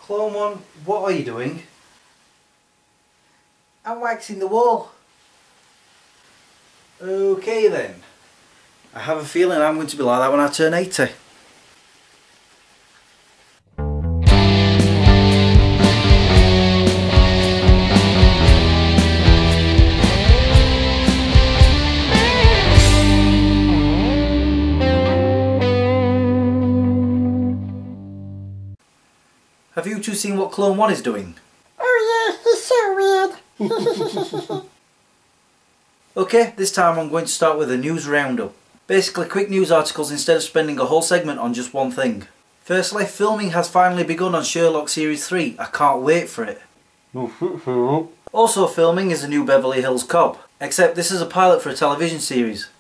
Clone One, what are you doing? I'm waxing the wall. Okay then. I have a feeling I'm going to be like that when I turn 80. Have you two seen what Clone One is doing? Oh yeah, he's so weird. Okay, this time I'm going to start with a news roundup. Basically quick news articles instead of spending a whole segment on just one thing. Firstly, filming has finally begun on Sherlock Series 3. I can't wait for it. Also filming is a new Beverly Hills Cop, except this is a pilot for a television series.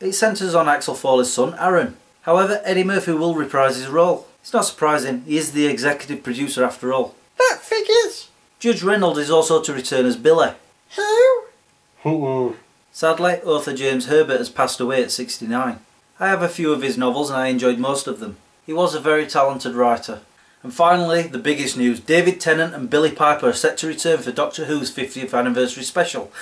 It centres on Axel Foley's son, Aaron. However, Eddie Murphy will reprise his role. It's not surprising, he is the executive producer after all. That figures. Judge Reynolds is also to return as Billy. Who? Sadly, author James Herbert has passed away at 69. I have a few of his novels and I enjoyed most of them. He was a very talented writer. And finally, the biggest news. David Tennant and Billie Piper are set to return for Doctor Who's 50th anniversary special.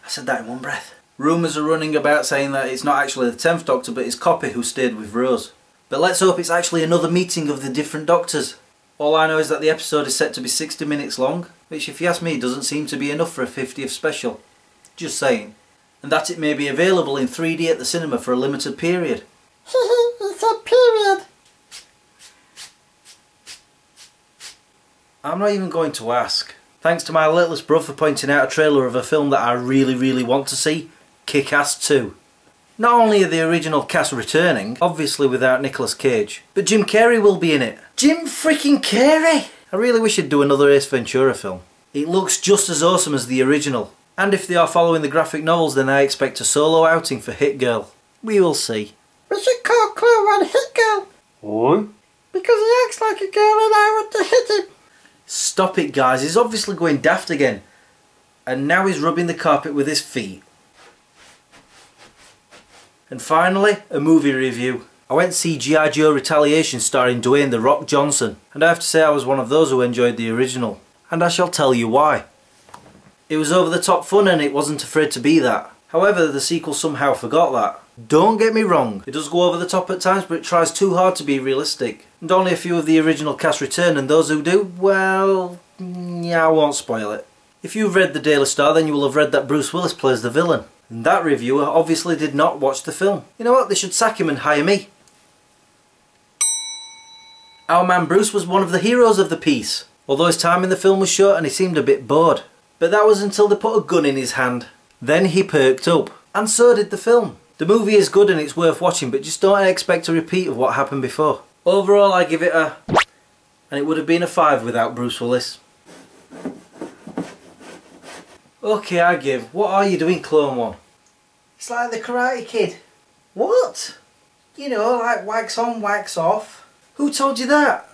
I said that in one breath. Rumours are running about saying that it's not actually the 10th Doctor but his copy who stayed with Rose. But let's hope it's actually another meeting of the different Doctors. All I know is that the episode is set to be 60 minutes long, which if you ask me doesn't seem to be enough for a 50th special. Just saying. And that it may be available in 3D at the cinema for a limited period. It's a period. I'm not even going to ask. Thanks to my littlest brother for pointing out a trailer of a film that I really want to see, Kick-Ass 2. Not only are the original cast returning, obviously without Nicolas Cage, but Jim Carrey will be in it. Jim freaking Carrey! I really wish he'd do another Ace Ventura film. It looks just as awesome as the original. And if they are following the graphic novels, then I expect a solo outing for Hit Girl. We will see. We should call Clone One Hit Girl. Why? Because he acts like a girl and I want to hit him. Stop it guys, he's obviously going daft again. And now he's rubbing the carpet with his feet. And finally, a movie review. I went to see G.I. Joe Retaliation starring Dwayne "The Rock" Johnson, and I have to say I was one of those who enjoyed the original. And I shall tell you why. It was over the top fun and it wasn't afraid to be that. However, the sequel somehow forgot that. Don't get me wrong, it does go over the top at times, but it tries too hard to be realistic. And only a few of the original cast return, and those who do, well, yeah, I won't spoil it. If you've read the Daily Star, then you will have read that Bruce Willis plays the villain. And that reviewer obviously did not watch the film. You know what, they should sack him and hire me. Our man Bruce was one of the heroes of the piece, although his time in the film was short and he seemed a bit bored. But that was until they put a gun in his hand. Then he perked up. And so did the film. The movie is good and it's worth watching, but just don't expect a repeat of what happened before. Overall I give it a... and it would have been a 5 without Bruce Willis. Okay, I give. What are you doing, Clone One? It's like the Karate Kid. What? You know, like wax on, wax off. Who told you that?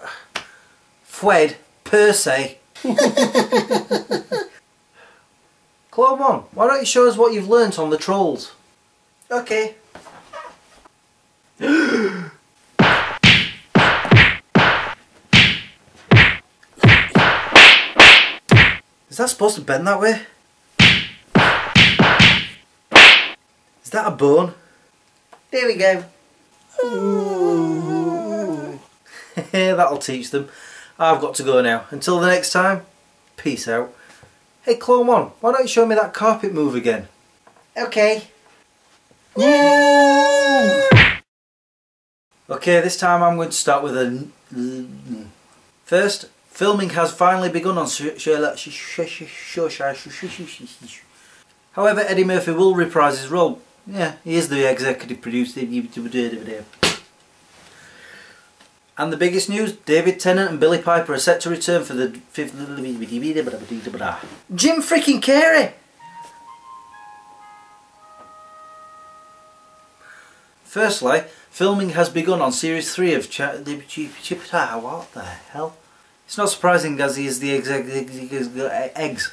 Fwed, per se. Clone One, why don't you show us what you've learnt on the trolls? Okay. Is that supposed to bend that way? Is that a bone? There we go. That'll teach them. I've got to go now. Until the next time, peace out. Hey Clone One, why don't you show me that carpet move again? Okay. Okay, this time I'm going to start with a... First, filming has finally begun on Sherlock. However, Eddie Murphy will reprise his role. Yeah, he is the executive producer. And the biggest news, David Tennant and Billie Piper are set to return for the 5th... Jim freaking Carrey! Firstly, filming has begun on Series 3 of what the hell? It's not surprising as he is the eggs.